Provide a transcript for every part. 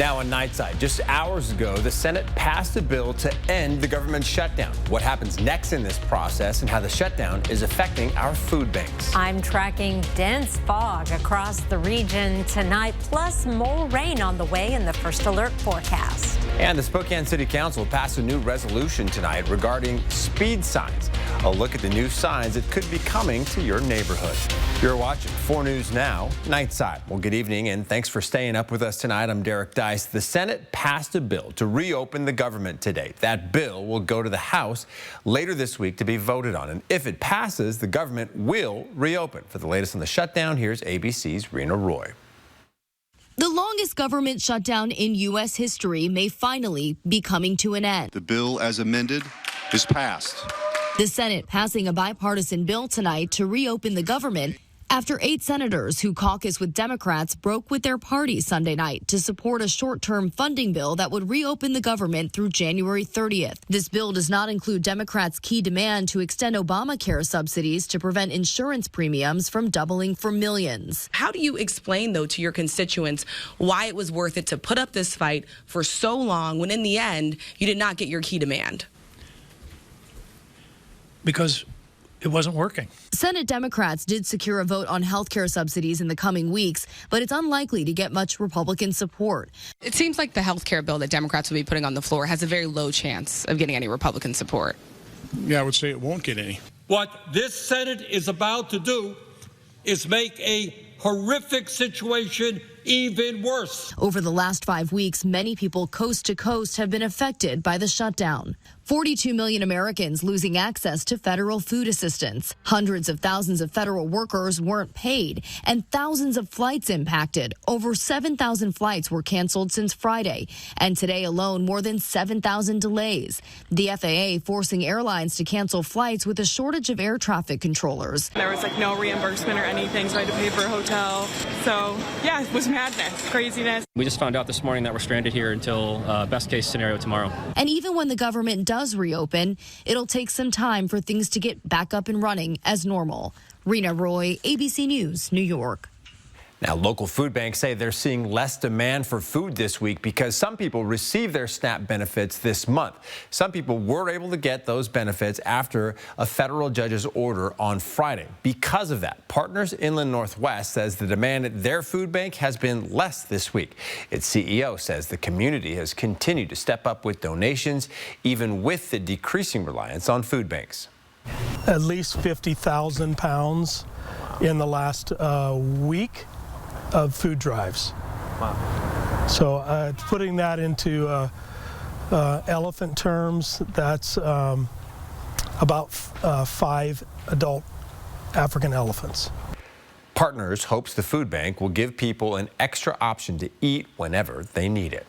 Now on Nightside, just hours ago, the Senate passed a bill to end the government shutdown. What happens next in this process and how the shutdown is affecting our food banks. I'm tracking dense fog across the region tonight, plus more rain on the way in the first alert forecast. And the Spokane City Council passed a new resolution tonight regarding speed signs. A look at the new signs that could be coming to your neighborhood. You're watching 4 News Now, Nightside. Well, good evening, and thanks for staying up with us tonight. I'm Derek Dice. The Senate passed a bill to reopen the government today. That bill will go to the House later this week to be voted on. And if it passes, the government will reopen. For the latest on the shutdown, here's ABC's Rena Roy. The longest government shutdown in U.S. history may finally be coming to an end. The bill as amended is passed. The Senate passing a bipartisan bill tonight to reopen the government after 8 senators who caucus with Democrats broke with their party Sunday night to support a short-term funding bill that would reopen the government through January 30th. This bill does not include Democrats' key demand to extend Obamacare subsidies to prevent insurance premiums from doubling for millions. How do you explain, though, to your constituents why it was worth it to put up this fight for so long when in the end you did not get your key demand? Because it wasn't working. Senate Democrats did secure a vote on health care subsidies in the coming weeks, but it's unlikely to get much Republican support. It seems like the health care bill that Democrats will be putting on the floor has a very low chance of getting any Republican support. Yeah, I would say it won't get any. What this Senate is about to do is make a horrific situation even worse. Over the last 5 weeks, many people coast to coast have been affected by the shutdown. 42 million Americans losing access to federal food assistance. Hundreds of thousands of federal workers weren't paid, and thousands of flights impacted. Over 7,000 flights were canceled since Friday, and today alone, more than 7,000 delays. The FAA forcing airlines to cancel flights with a shortage of air traffic controllers. There was no reimbursement or anything, so I had to pay for a hotel. So, yeah, it was madness, craziness. We just found out this morning that we're stranded here until best case scenario tomorrow. And even when the government does reopen, it'll take some time for things to get back up and running as normal. Rena Roy, ABC News, New York. Now, local food banks say they're seeing less demand for food this week because some people received their SNAP benefits this month. Some people were able to get those benefits after a federal judge's order on Friday. Because of that, Partners Inland Northwest says the demand at their food bank has been less this week. Its CEO says the community has continued to step up with donations, even with the decreasing reliance on food banks. At least 50,000 pounds in the last week of food drives. Wow. So putting that into elephant terms, that's about 5 adult African elephants. Partners hopes the food bank will give people an extra option to eat whenever they need it.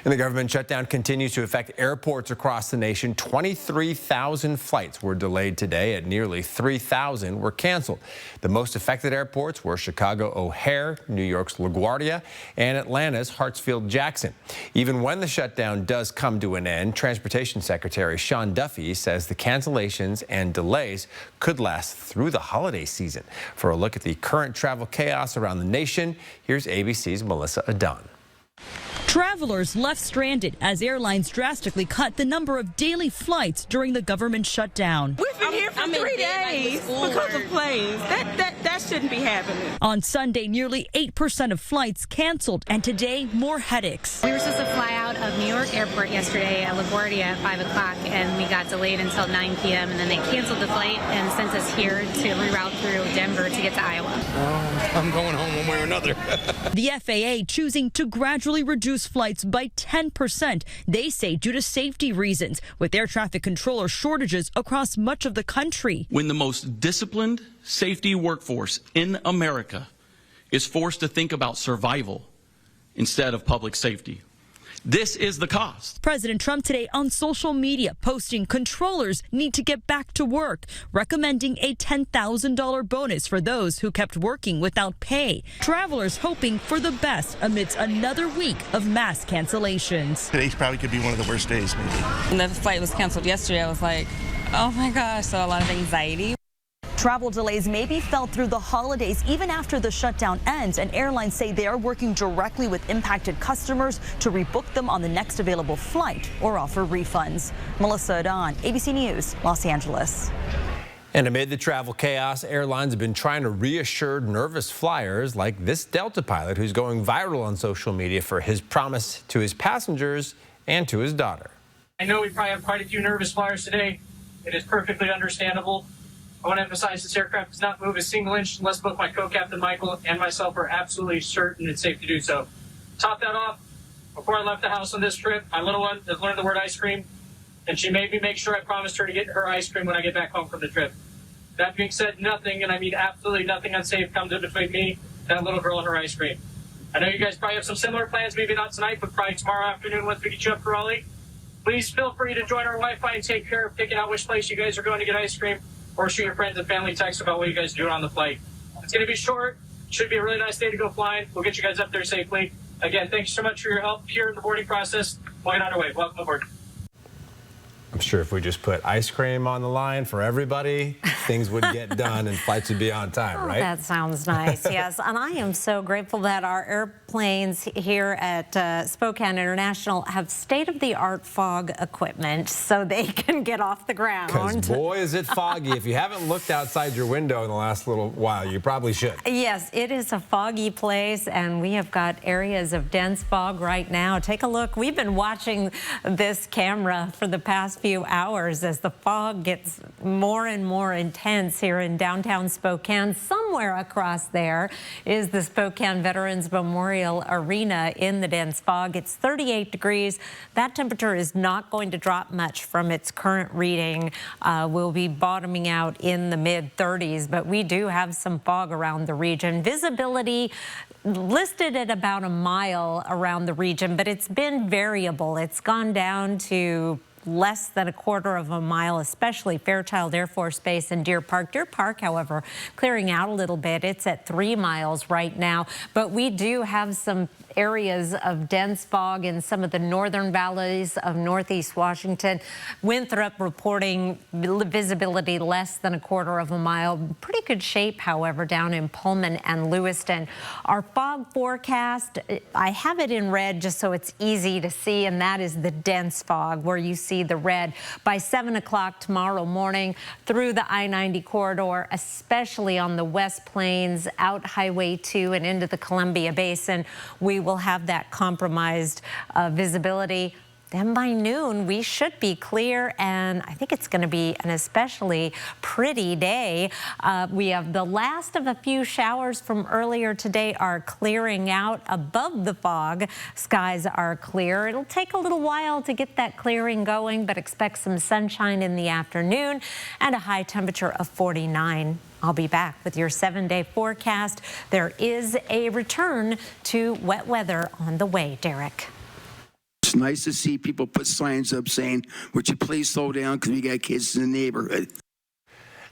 And the government shutdown continues to affect airports across the nation. 23,000 flights were delayed today, and nearly 3,000 were canceled. The most affected airports were Chicago O'Hare, New York's LaGuardia, and Atlanta's Hartsfield-Jackson. Even when the shutdown does come to an end, Transportation Secretary Sean Duffy says the cancellations and delays could last through the holiday season. For a look at the current travel chaos around the nation, here's ABC's Melissa Adon. Travelers left stranded as airlines drastically cut the number of daily flights during the government shutdown. We've been here for 3 days because of planes. That shouldn't be happening. On Sunday, nearly 8% of flights canceled, and today, more headaches. We were supposed to fly out of New York Airport yesterday at LaGuardia at 5 o'clock, and we got delayed until 9 p.m., and then they canceled the flight and sent us here to reroute through Denver to get to Iowa. I'm going home one way or another. The FAA choosing to gradually reduce flights by 10%, they say due to safety reasons, with air traffic controller shortages across much of the country. When the most disciplined safety workforce in America is forced to think about survival instead of public safety, this is the cost. President Trump today on social media posting controllers need to get back to work, recommending a $10,000 bonus for those who kept working without pay. Travelers hoping for the best amidst another week of mass cancellations. Today probably could be one of the worst days, maybe. When the flight was canceled yesterday, I was like, oh my gosh, so a lot of anxiety. Travel delays may be felt through the holidays even after the shutdown ends, and airlines say they are working directly with impacted customers to rebook them on the next available flight or offer refunds. Melissa Adon, ABC News, Los Angeles. And amid the travel chaos, airlines have been trying to reassure nervous flyers like this Delta pilot who's going viral on social media for his promise to his passengers and to his daughter. I know we probably have quite a few nervous flyers today. It is perfectly understandable. I want to emphasize this aircraft does not move a single inch unless both my co-captain Michael and myself are absolutely certain it's safe to do so. Top that off, before I left the house on this trip, my little one has learned the word ice cream, and she made me make sure I promised her to get her ice cream when I get back home from the trip. That being said, nothing, and I mean absolutely nothing unsafe comes in between me, that little girl, and her ice cream. I know you guys probably have some similar plans, maybe not tonight, but probably tomorrow afternoon once we get you up for Raleigh. Please feel free to join our Wi-Fi and take care of picking out which place you guys are going to get ice cream, or shoot your friends and family text about what you guys are doing on the flight. It's going to be short. Should be a really nice day to go flying. We'll get you guys up there safely. Again, thank you so much for your help here in the boarding process. We'll get on our way. Welcome aboard. I'm sure if we just put ice cream on the line for everybody, things would get done and flights would be on time, right? That sounds nice, yes. And I am so grateful that our airplanes here at Spokane International have state-of-the-art fog equipment so they can get off the ground. Because boy, is it foggy. If you haven't looked outside your window in the last little while, you probably should. Yes, it is a foggy place, and we have got areas of dense fog right now. Take a look. We've been watching this camera for the past few hours as the fog gets more and more intense here in downtown Spokane. Somewhere across there is the Spokane Veterans Memorial Arena in the dense fog. It's 38 degrees. That temperature is not going to drop much from its current reading. We'll be bottoming out in the mid-30s, but we do have some fog around the region. Visibility listed at about a mile around the region, but it's been variable. It's gone down to less than a quarter of a mile, especially Fairchild Air Force Base and Deer Park. Deer Park, however, clearing out a little bit. It's at 3 miles right now, but we do have some areas of dense fog in some of the northern valleys of northeast Washington. Winthrop reporting visibility less than a quarter of a mile. Pretty good shape, however, down in Pullman and Lewiston. Our fog forecast, I have it in red just so it's easy to see, and that is the dense fog where you see the red. By 7 o'clock tomorrow morning through the I-90 corridor, especially on the West Plains, out Highway 2 and into the Columbia Basin, we will have that compromised visibility. Then by noon, we should be clear, and I think it's going to be an especially pretty day. We have the last of a few showers from earlier today are clearing out above the fog. Skies are clear. It'll take a little while to get that clearing going, but expect some sunshine in the afternoon and a high temperature of 49. I'll be back with your 7-day forecast. There is a return to wet weather on the way, Derek. It's nice to see people put signs up saying, would you please slow down because we got kids in the neighborhood.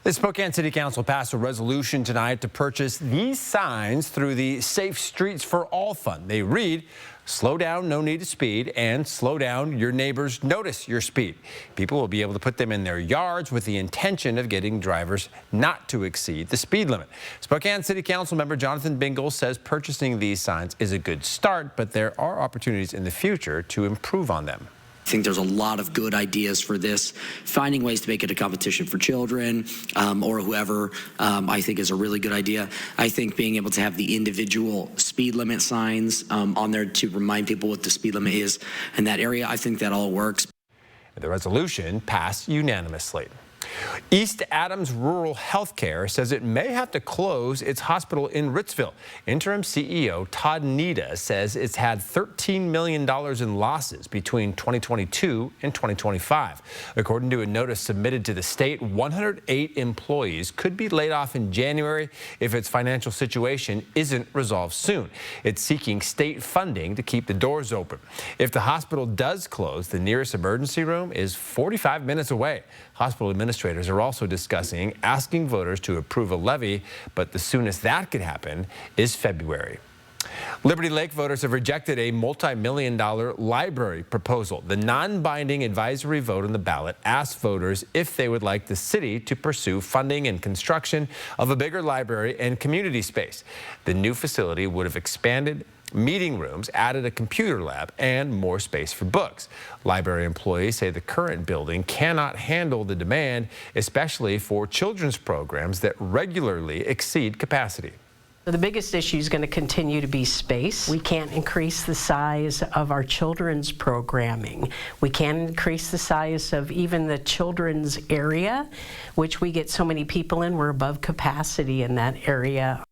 The Spokane City Council passed a resolution tonight to purchase these signs through the Safe Streets for All Fund. They read, slow down, no need to speed, and slow down, your neighbors notice your speed. People will be able to put them in their yards with the intention of getting drivers not to exceed the speed limit. Spokane City Council member Jonathan Bingle says purchasing these signs is a good start, but there are opportunities in the future to improve on them. I think there's a lot of good ideas for this. Finding ways to make it a competition for children or whoever, I think is a really good idea. I think being able to have the individual speed limit signs on there to remind people what the speed limit is in that area, I think that all works. The resolution passed unanimously. East Adams Rural Healthcare says it may have to close its hospital in Ritzville. Interim CEO Todd Nita says it's had $13 million in losses between 2022 and 2025. According to a notice submitted to the state, 108 employees could be laid off in January if its financial situation isn't resolved soon. It's seeking state funding to keep the doors open. If the hospital does close, the nearest emergency room is 45 minutes away. Hospital administrators are also discussing asking voters to approve a levy, but the soonest that could happen is February. Liberty Lake voters have rejected a multi-million-dollar library proposal. The non-binding advisory vote on the ballot asked voters if they would like the city to pursue funding and construction of a bigger library and community space. The new facility would have expanded meeting rooms, added a computer lab, and more space for books. Library employees say the current building cannot handle the demand, especially for children's programs that regularly exceed capacity. The biggest issue is going to continue to be space. We can't increase the size of our children's programming. We can't increase the size of even the children's area, which we get so many people in. We're above capacity in that area.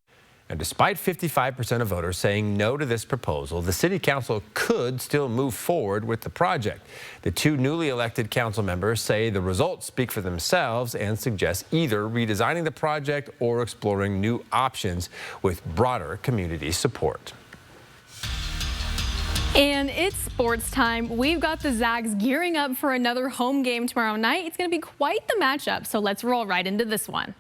And despite 55% of voters saying no to this proposal, the city council could still move forward with the project. The two newly elected council members say the results speak for themselves and suggest either redesigning the project or exploring new options with broader community support. And it's sports time. We've got the Zags gearing up for another home game tomorrow night. It's going to be quite the matchup, so let's roll right into this one.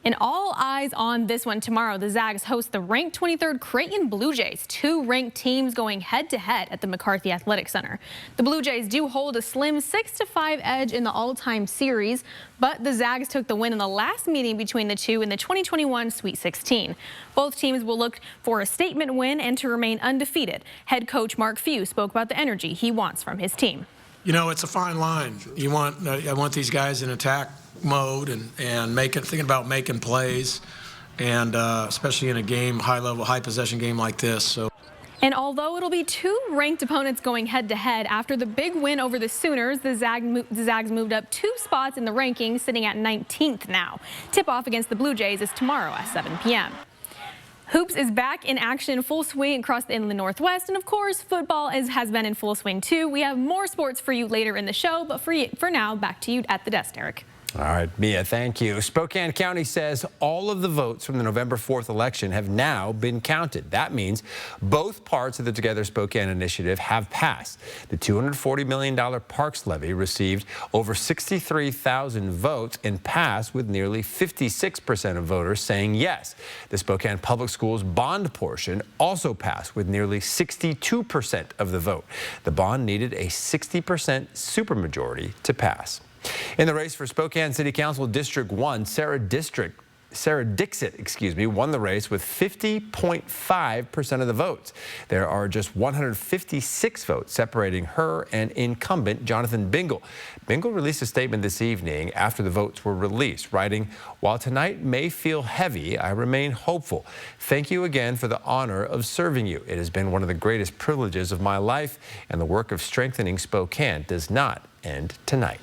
And all eyes on this one tomorrow. The Zags host the ranked 23rd Creighton Blue Jays, two ranked teams going head-to-head at the McCarthy Athletic Center. The Blue Jays do hold a slim 6-5 edge in the all-time series, but the Zags took the win in the last meeting between the two in the 2021 Sweet 16. Both teams will look for a statement win and to remain undefeated. Head coach Mark Few spoke about the energy he wants from his team. You know, it's a fine line. I want these guys in attack mode and thinking about making plays, and especially in a game, high-level, high-possession game like this. So. And although it'll be two ranked opponents going head-to-head, after the big win over the Sooners, the Zags moved up 2 spots in the rankings, sitting at 19th now. Tip-off against the Blue Jays is tomorrow at 7 p.m. Hoops is back in action, full swing across the Inland Northwest, and of course, football has been in full swing too. We have more sports for you later in the show, but for now, back to you at the desk, Derek. All right, Mia, thank you. Spokane County says all of the votes from the November 4th election have now been counted. That means both parts of the Together Spokane initiative have passed. The $240 million Parks levy received over 63,000 votes and passed with nearly 56% of voters saying yes. The Spokane Public Schools bond portion also passed with nearly 62% of the vote. The bond needed a 60% supermajority to pass. In the race for Spokane City Council District 1, Sarah Dixit, won the race with 50.5% of the votes. There are just 156 votes separating her and incumbent Jonathan Bingle. Bingle released a statement this evening after the votes were released, writing, "While tonight may feel heavy, I remain hopeful. Thank you again for the honor of serving you. It has been one of the greatest privileges of my life, and the work of strengthening Spokane does not end tonight."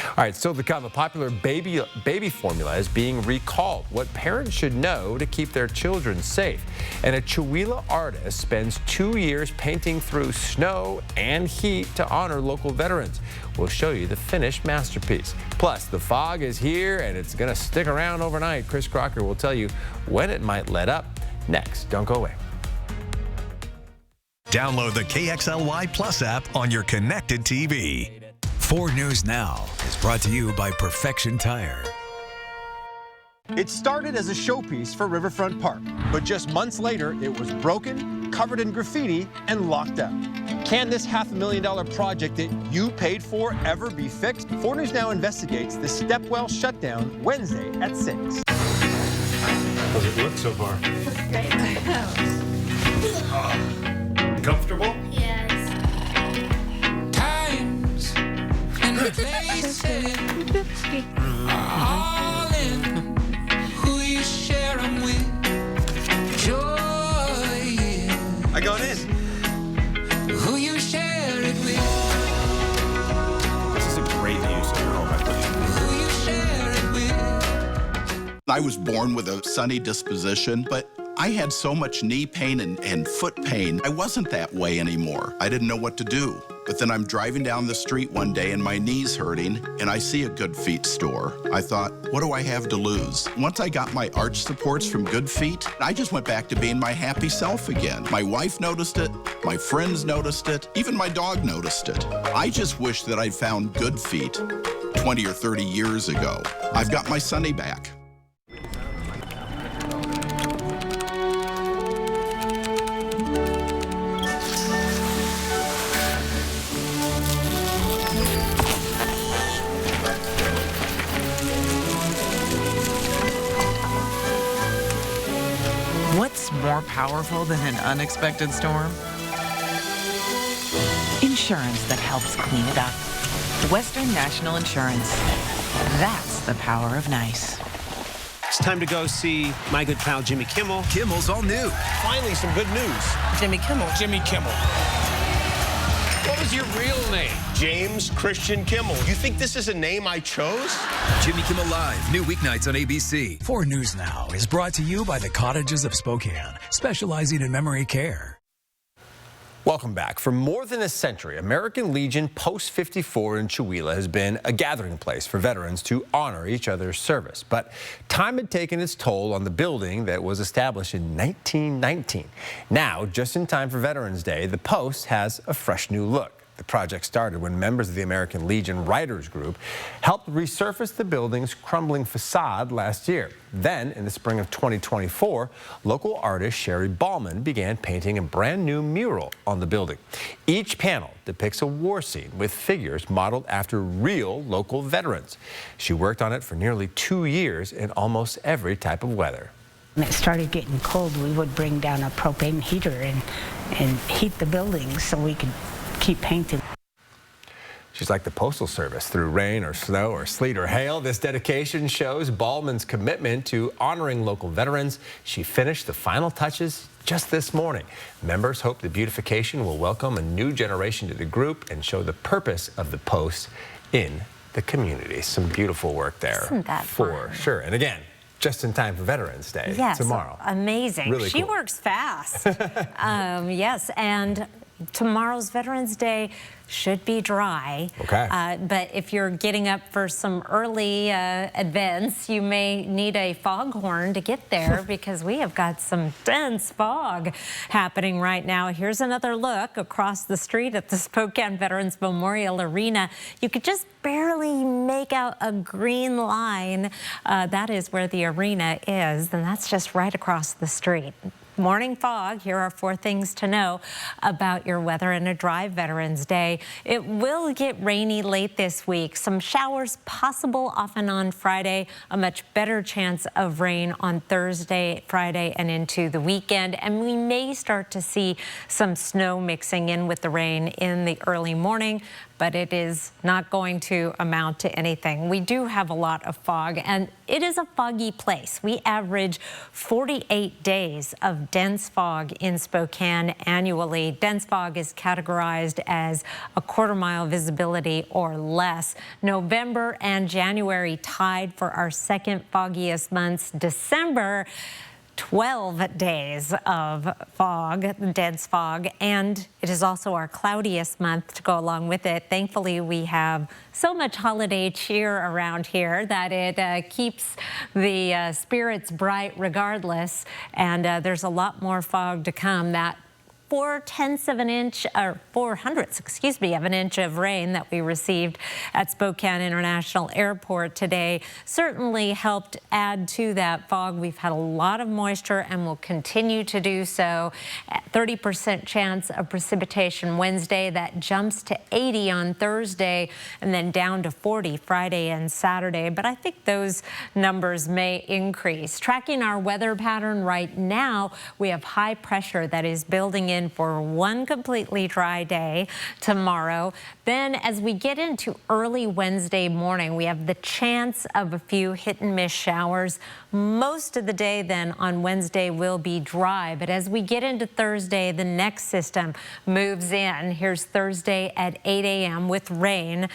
All right, still to come, a popular baby formula is being recalled. What parents should know to keep their children safe. And a Chewelah artist spends 2 years painting through snow and heat to honor local veterans. We'll show you the finished masterpiece. Plus, the fog is here and it's going to stick around overnight. Chris Crocker will tell you when it might let up. Next, don't go away. Download the KXLY Plus app on your connected TV. 4 News Now is brought to you by Perfection Tire. It started as a showpiece for Riverfront Park, but just months later, it was broken, covered in graffiti, and locked up. Can this $500,000 project that you paid for ever be fixed? 4 News Now investigates the Stepwell shutdown Wednesday at 6. How's it look so far? Great. Comfortable? Yes. Times and places are all in who you share them with. Joy is I got in. who you share it with. This is a great view, so you're home. Who you share it with. I was born with a sunny disposition, but I had so much knee pain and foot pain. I wasn't that way anymore. I didn't know what to do. But then I'm driving down the street one day and my knee's hurting and I see a Good Feet store. I thought, what do I have to lose? Once I got my arch supports from Good Feet, I just went back to being my happy self again. My wife noticed it, my friends noticed it, even my dog noticed it. I just wish that I'd found Good Feet 20 or 30 years ago. I've got my Sunny back. powerful than an unexpected storm? Insurance that helps clean it up. Western National Insurance. That's the power of nice. It's time to go see my good pal Jimmy Kimmel. Kimmel's all new. Finally, some good news. Jimmy Kimmel. Jimmy Kimmel. What was your real name? James Christian Kimmel. You think this is a name I chose? Jimmy Kimmel Live, new weeknights on ABC. 4 News Now is brought to you by the Cottages of Spokane, specializing in memory care. Welcome back. For more than a century, American Legion Post 54 in Chewelah has been a gathering place for veterans to honor each other's service. But time had taken its toll on the building that was established in 1919. Now, just in time for Veterans Day, the post has a fresh new look. The project started when members of the American Legion Writers Group helped resurface the building's crumbling facade last year. Then, in the spring of 2024, local artist Sherry Ballman began painting a brand new mural on the building. Each panel depicts a war scene with figures modeled after real local veterans. She worked on it for nearly 2 years in almost every type of weather. When it started getting cold, we would bring down a propane heater and heat the building so we could keep painting. She's like the Postal Service. Through rain or snow or sleet or hail, this dedication shows Ballman's commitment to honoring local veterans. She finished the final touches just this morning. Members hope the beautification will welcome a new generation to the group and show the purpose of the post in the community. Some beautiful work there. Isn't that for fun? Sure. And again, just in time for Veterans Day tomorrow. Amazing. Really She cool. works fast. Yes, and tomorrow's Veterans Day should be dry. Okay. But if you're getting up for some early events, you may need a foghorn to get there because we have got some dense fog happening right now. Here's another look across the street at the Spokane Veterans Memorial Arena. You could just barely make out a green line. That is where the arena is, and that's just right across the street. Morning fog. Here are 4 things to know about your weather and a dry Veterans Day. It will get rainy late this week. Some showers possible often on Friday. A much better chance of rain on Thursday, Friday, and into the weekend. And we may start to see some snow mixing in with the rain in the early morning, but it is not going to amount to anything. We do have a lot of fog, and it is a foggy place. We average 48 days of dense fog in Spokane annually. Dense fog is categorized as a quarter-mile visibility or less. November and January tied for our second foggiest months. December, 12 days of fog, dense fog, and it is also our cloudiest month to go along with it. Thankfully, we have so much holiday cheer around here that it keeps the spirits bright regardless, and there's a lot more fog to come. That 4/10 of an inch, or 4/100, excuse me, of an inch of rain that we received at Spokane International Airport today certainly helped add to that fog. We've had a lot of moisture and will continue to do so. 30% chance of precipitation Wednesday. That jumps to 80 on Thursday and then down to 40 Friday and Saturday. But I think those numbers may increase. Tracking our weather pattern right now, we have high pressure that is building in for one completely dry day tomorrow. Then as we get into early Wednesday morning, we have the chance of a few hit and miss showers. Most of the day then on Wednesday will be dry, but as we get into Thursday, the next system moves in. Here's Thursday at 8 a.m. with rain.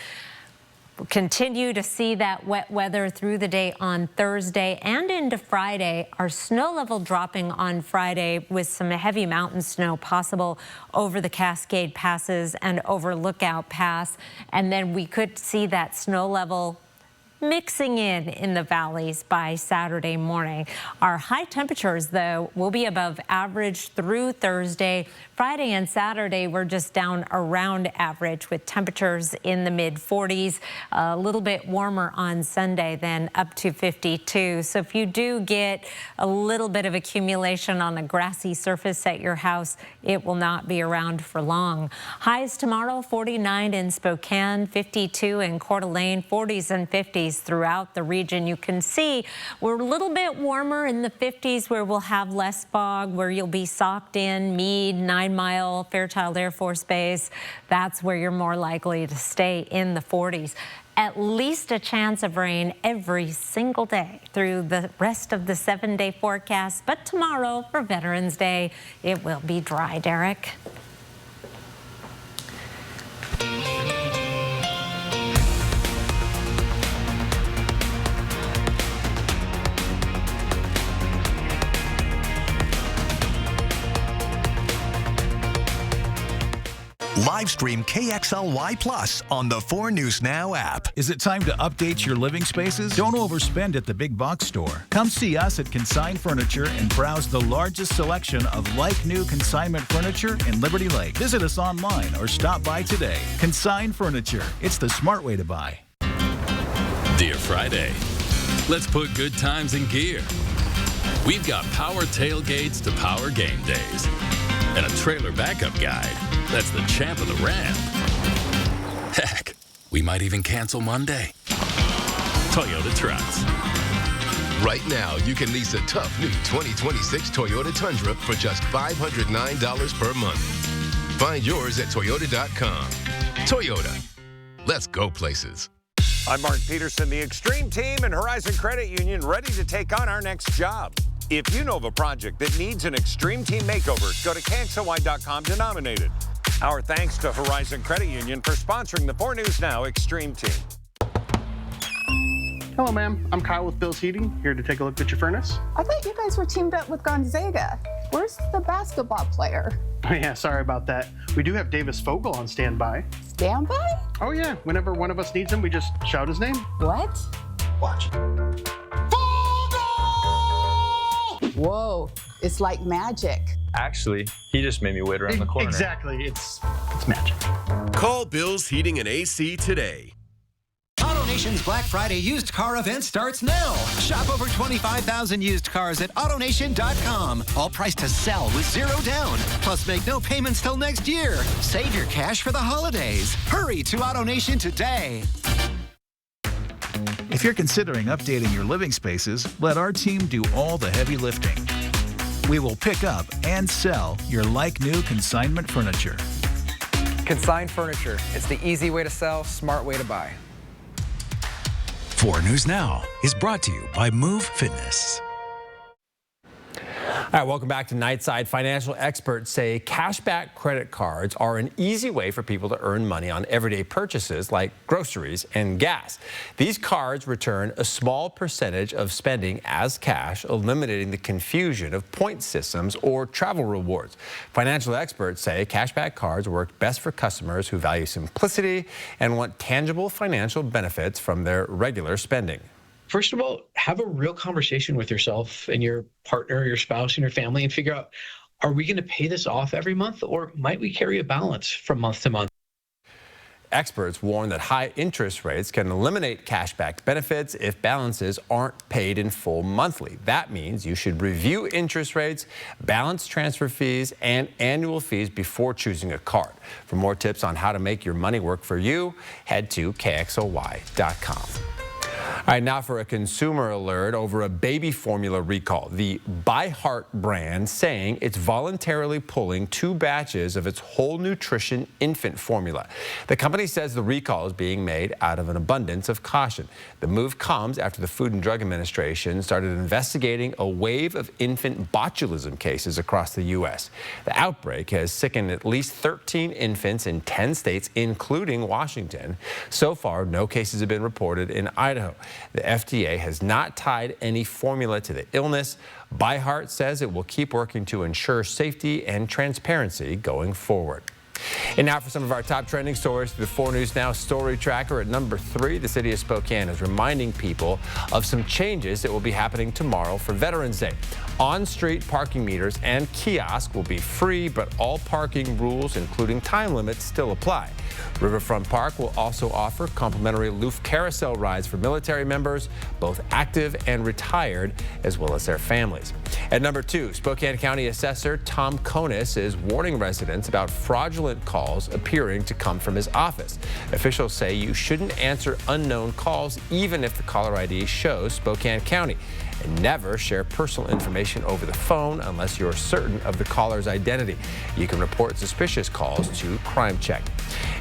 We'll continue to see that wet weather through the day on Thursday and into Friday. Our snow level dropping on Friday with some heavy mountain snow possible over the Cascade Passes and over Lookout Pass. And then we could see that snow level mixing in the valleys by Saturday morning. Our high temperatures, though, will be above average through Thursday. Friday and Saturday, we're just down around average with temperatures in the mid-40s. A little bit warmer on Sunday, then up to 52. So if you do get a little bit of accumulation on a grassy surface at your house, it will not be around for long. Highs tomorrow, 49 in Spokane, 52 in Coeur d'Alene, 40s and 50s 60s throughout the region. You can see we're a little bit warmer in the 50s where we'll have less fog, where you'll be socked in. Meade, 9 Mile, Fairchild Air Force Base, that's where you're more likely to stay in the 40s. At least a chance of rain every single day through the rest of the 7-day forecast. But tomorrow, for Veterans Day, it will be dry, Derek. Live stream KXLY Plus on the 4 News Now app. Is it time to update your living spaces? Don't overspend at the big box store. Come see us at Consign Furniture and browse the largest selection of like-new consignment furniture in Liberty Lake. Visit us online or stop by today. Consign Furniture. It's the smart way to buy. Dear Friday, let's put good times in gear. We've got power tailgates to power game days and a trailer backup guide that's the champ of the ramp. Heck, we might even cancel Monday. Toyota Trucks. Right now, you can lease a tough new 2026 Toyota Tundra for just $509 per month. Find yours at Toyota.com. Toyota. Let's go places. I'm Mark Peterson, the Extreme Team and Horizon Credit Union, ready to take on our next job. If you know of a project that needs an Extreme Team makeover, go to KXLY.com to nominate it. Our thanks to Horizon Credit Union for sponsoring the 4 News Now Extreme Team. Hello, ma'am. I'm Kyle with Bill's Heating, here to take a look at your furnace. I thought you guys were teamed up with Gonzaga. Where's the basketball player? Oh, yeah, sorry about that. We do have Davis Fogel on standby. Standby? Oh, yeah. Whenever one of us needs him, we just shout his name. What? Watch. Whoa, it's like magic. Actually, he just made me wait around the corner. Exactly, it's magic. Call Bill's Heating and AC today. AutoNation's Black Friday used car event starts now. Shop over 25,000 used cars at AutoNation.com. All priced to sell with zero down. Plus, make no payments till next year. Save your cash for the holidays. Hurry to AutoNation today. If you're considering updating your living spaces, let our team do all the heavy lifting. We will pick up and sell your like-new consignment furniture. Consign Furniture. It's the easy way to sell, smart way to buy. 4 News Now is brought to you by Move Fitness. All right, welcome back to Nightside. Financial experts say cashback credit cards are an easy way for people to earn money on everyday purchases like groceries and gas. These cards return a small percentage of spending as cash, eliminating the confusion of point systems or travel rewards. Financial experts say cashback cards work best for customers who value simplicity and want tangible financial benefits from their regular spending. First of all, have a real conversation with yourself and your partner, your spouse, and your family and figure out, are we going to pay this off every month, or might we carry a balance from month to month? Experts warn that high interest rates can eliminate cashback benefits if balances aren't paid in full monthly. That means you should review interest rates, balance transfer fees, and annual fees before choosing a card. For more tips on how to make your money work for you, head to KXLY.com. All right, now for a consumer alert over a baby formula recall. The By Heart brand saying it's voluntarily pulling 2 batches of its whole nutrition infant formula. The company says the recall is being made out of an abundance of caution. The move comes after the Food and Drug Administration started investigating a wave of infant botulism cases across the U.S. The outbreak has sickened at least 13 infants in 10 states, including Washington. So far, no cases have been reported in Idaho. The FDA has not tied any formula to the illness. By Heart says it will keep working to ensure safety and transparency going forward. And now for some of our top trending stories, the 4 News Now Story Tracker at number 3. The city of Spokane is reminding people of some changes that will be happening tomorrow for Veterans Day. On-street parking meters and kiosks will be free, but all parking rules, including time limits, still apply. Riverfront Park will also offer complimentary Loof carousel rides for military members, both active and retired, as well as their families. At number 2, Spokane County Assessor Tom Konis is warning residents about fraudulent calls appearing to come from his office. Officials say you shouldn't answer unknown calls even if the caller ID shows Spokane County. And never share personal information over the phone unless you're certain of the caller's identity. You can report suspicious calls to Crime Check.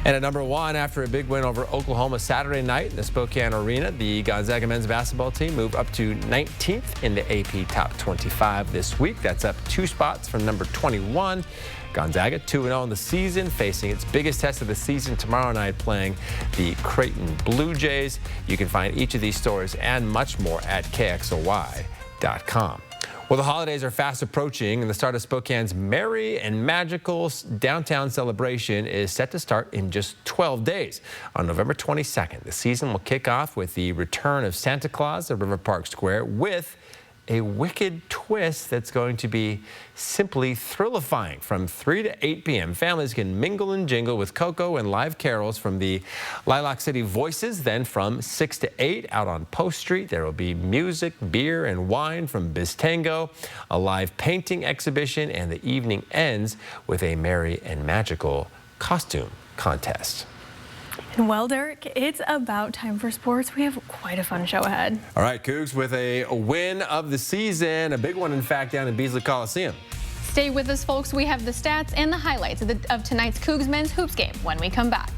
And at number 1, after a big win over Oklahoma Saturday night in the Spokane Arena, the Gonzaga men's basketball team moved up to 19th in the AP Top 25 this week. That's up 2 spots from number 21. Gonzaga 2-0 in the season, facing its biggest test of the season tomorrow night, playing the Creighton Blue Jays. You can find each of these stories and much more at KXLY.com. Well, the holidays are fast approaching, and the start of Spokane's merry and magical downtown celebration is set to start in just 12 days. On November 22nd, the season will kick off with the return of Santa Claus at River Park Square with a wicked twist that's going to be simply thrillifying. From 3 to 8 p.m., families can mingle and jingle with cocoa and live carols from the Lilac City Voices. Then from 6 to 8 out on Post Street, there will be music, beer, and wine from Biz Tango, a live painting exhibition, and the evening ends with a merry and magical costume contest. Well, Derek, it's about time for sports. We have quite a fun show ahead. All right, Cougs, with a win of the season, a big one, in fact, down in Beasley Coliseum. Stay with us, folks. We have the stats and the highlights of tonight's Cougs men's hoops game when we come back.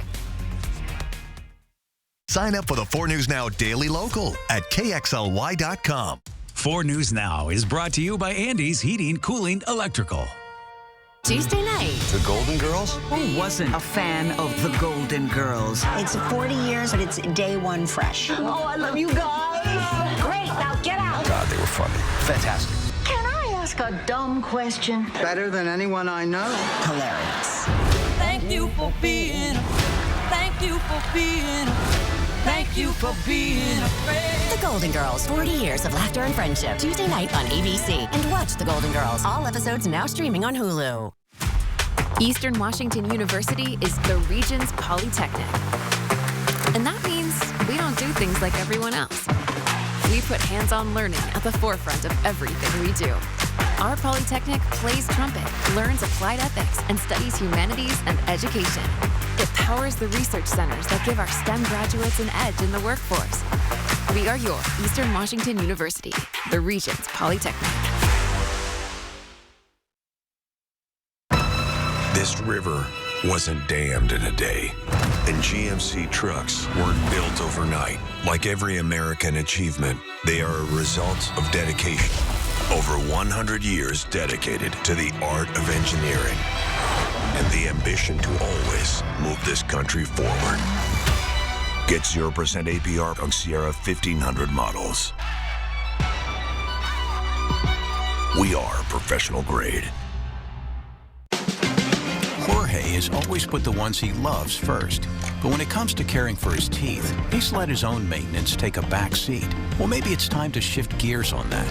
Sign up for the 4 News Now Daily Local at KXLY.com. 4 News Now is brought to you by Andy's Heating, Cooling, Electrical. Tuesday night. The Golden Girls? Who wasn't a fan of the Golden Girls? It's 40 years, but it's day one fresh. Oh, I love you guys. Great, now get out. God, they were funny. Fantastic. Can I ask a dumb question? Better than anyone I know. Hilarious. Thank you for being a friend. Thank you for being a friend. Thank you for being a friend. The Golden Girls, 40 years of laughter and friendship. Tuesday night on ABC. And watch The Golden Girls. All episodes now streaming on Hulu. Eastern Washington University is the region's polytechnic. And that means we don't do things like everyone else. We put hands-on learning at the forefront of everything we do. Our polytechnic plays trumpet, learns applied ethics, and studies humanities and education. It powers the research centers that give our STEM graduates an edge in the workforce. We are your Eastern Washington University, the region's polytechnic. This river wasn't dammed in a day, and GMC trucks weren't built overnight. Like every American achievement, they are a result of dedication. Over 100 years dedicated to the art of engineering and the ambition to always move this country forward. Get 0% APR on Sierra 1500 models. We are professional grade. Jorge has always put the ones he loves first. But when it comes to caring for his teeth, he's let his own maintenance take a back seat. Well, maybe it's time to shift gears on that.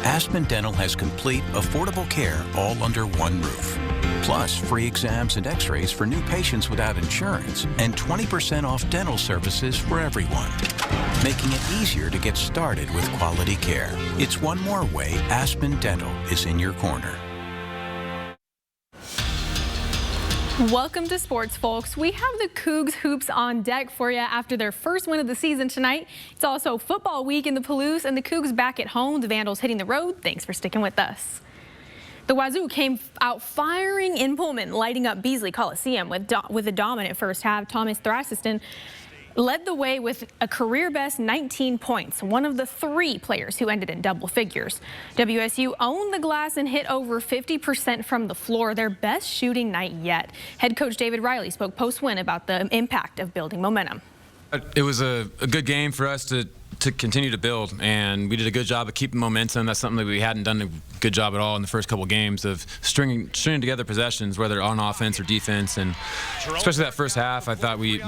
Aspen Dental has complete, affordable care all under one roof. Plus, free exams and x-rays for new patients without insurance, and 20% off dental services for everyone, making it easier to get started with quality care. It's one more way Aspen Dental is in your corner. Welcome to sports, folks. We have the Cougs hoops on deck for you after their first win of the season tonight. It's also football week in the Palouse, and the Cougs back at home. The Vandals hitting the road. Thanks for sticking with us. The Wazoo came out firing in Pullman, lighting up Beasley Coliseum with a dominant first half. Thomas Thrasiston led the way with a career-best 19 points, one of the 3 players who ended in double figures. WSU owned the glass and hit over 50% from the floor, their best shooting night yet. Head coach David Riley spoke post-win about the impact of building momentum. It was a good game for us to continue to build, and we did a good job of keeping momentum. That's something that we hadn't done a good job at all in the first couple games of stringing together possessions, whether on offense or defense, and especially that first half, I thought we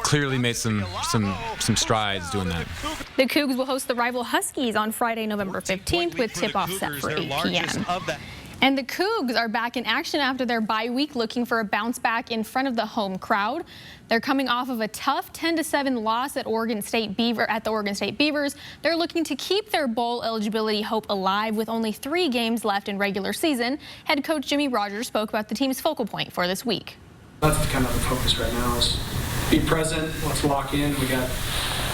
clearly made some strides doing that. The Cougs will host the rival Huskies on Friday, November 15th, with tip-off set for 8 p.m. And the Cougs are back in action after their bye week, looking for a bounce back in front of the home crowd. They're coming off of a tough 10-7 loss at the Oregon State Beavers. They're looking to keep their bowl eligibility hope alive with only 3 games left in regular season. Head coach Jimmy Rogers spoke about the team's focal point for this week. That's kind of the focus right now, is be present. Let's lock in. We got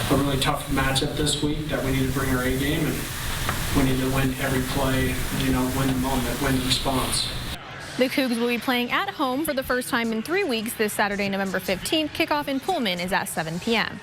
a really tough matchup this week that we need to bring our A game, and we need to win every play, win the moment, win the response. The Cougs will be playing at home for the first time in 3 weeks this Saturday, November 15th. Kickoff in Pullman is at 7 p.m.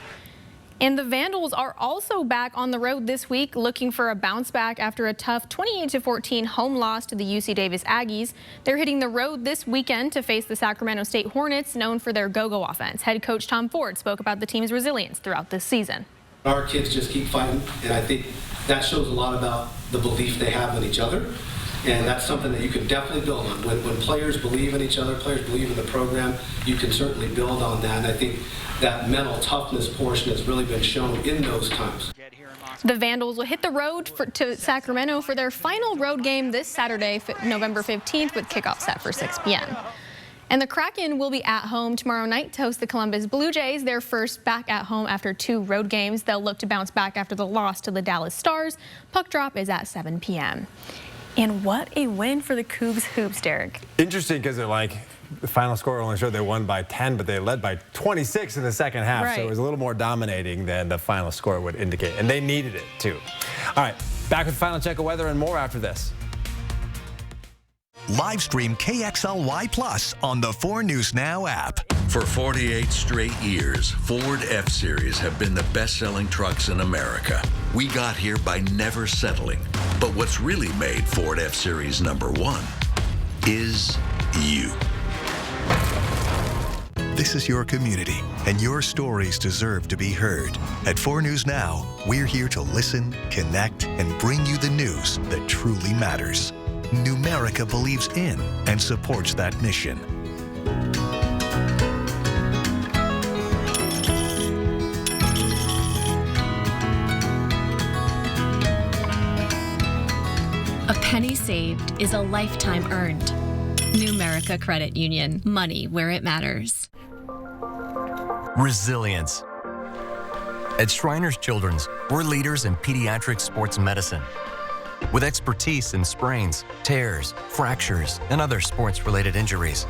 And the Vandals are also back on the road this week, looking for a bounce back after a tough 28-14 home loss to the UC Davis Aggies. They're hitting the road this weekend to face the Sacramento State Hornets, known for their go-go offense. Head coach Tom Ford spoke about the team's resilience throughout this season. Our kids just keep fighting, and I think that shows a lot about the belief they have in each other. And that's something that you can definitely build on. When players believe in each other, players believe in the program, you can certainly build on that. And I think that mental toughness portion has really been shown in those times. The Vandals will hit the road to Sacramento for their final road game this Saturday, November 15th, with kickoff set for 6 p.m. And the Kraken will be at home tomorrow night to host the Columbus Blue Jays, their first back at home after 2 road games. They'll look to bounce back after the loss to the Dallas Stars. Puck drop is at 7 p.m. And what a win for the Cougs hoops, Derek. Interesting, because the final score only showed they won by 10, but they led by 26 in the second half. Right. So it was a little more dominating than the final score would indicate. And they needed it, too. All right, back with Final Check of Weather and more after this. Live stream KXLY Plus on the 4 News Now app. For 48 straight years, Ford F-Series have been the best-selling trucks in America. We got here by never settling. But what's really made Ford F-Series #1 is you. This is your community, and your stories deserve to be heard. At 4 News Now, we're here to listen, connect, and bring you the news that truly matters. Numerica believes in and supports that mission. A penny saved is a lifetime earned. Numerica Credit Union. Money where it matters. Resilience. At Shriners Children's, we're leaders in pediatric sports medicine. With expertise in sprains, tears, fractures, and other sports-related injuries.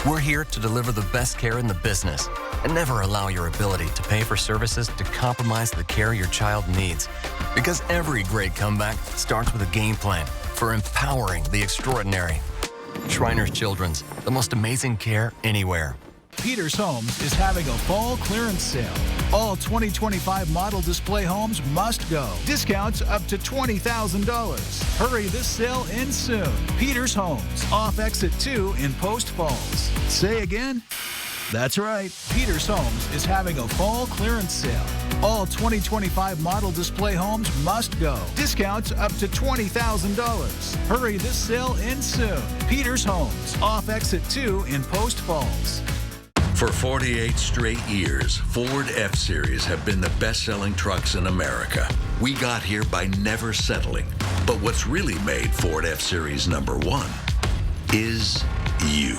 We're here to deliver the best care in the business and never allow your ability to pay for services to compromise the care your child needs. Because every great comeback starts with a game plan for empowering the extraordinary. Shriners Children's, the most amazing care anywhere. Peters Homes is having a fall clearance sale. All 2025 model display homes must go. Discounts up to $20,000. Hurry, this sale ends soon. Peters Homes, off exit 2 in Post Falls. Say again? That's right. Peters Homes is having a fall clearance sale. All 2025 model display homes must go. Discounts up to $20,000. Hurry, this sale ends soon. Peters Homes, off exit 2 in Post Falls. For 48 straight years, Ford F-Series have been the best-selling trucks in America. We got here by never settling. But what's really made Ford F-Series #1 is you.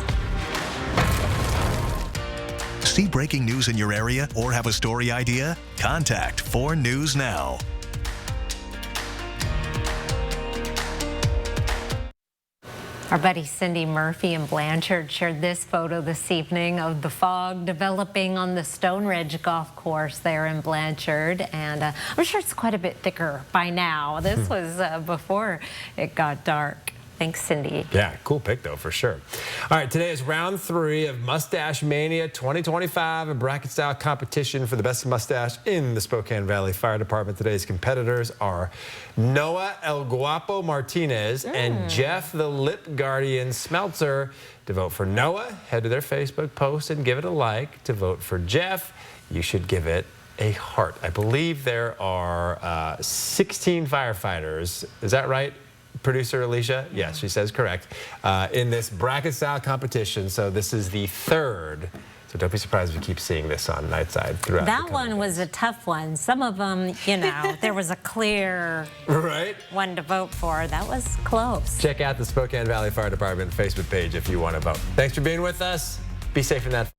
See breaking news in your area or have a story idea? Contact 4 News Now. Our buddy Cindy Murphy in Blanchard shared this photo this evening of the fog developing on the Stone Ridge Golf Course there in Blanchard. And I'm sure it's quite a bit thicker by now. This was before it got dark. Thanks, Cindy. Yeah, cool pick, though, for sure. All right, today is round 3 of Mustache Mania 2025, a bracket-style competition for the best mustache in the Spokane Valley Fire Department. Today's competitors are Noah El Guapo Martinez and Jeff the Lip Guardian Smeltzer. To vote for Noah, head to their Facebook post and give it a like. To vote for Jeff, you should give it a heart. I believe there are 16 firefighters. Is that right? Producer Alicia? Yes, she says correct. In this bracket-style competition, so this is the 3rd So don't be surprised if we keep seeing this on Nightside throughout. That one was a tough one. Some of them, you know, there was a clear one to vote for. That was close. Check out the Spokane Valley Fire Department Facebook page if you want to vote. Thanks for being with us. Be safe in that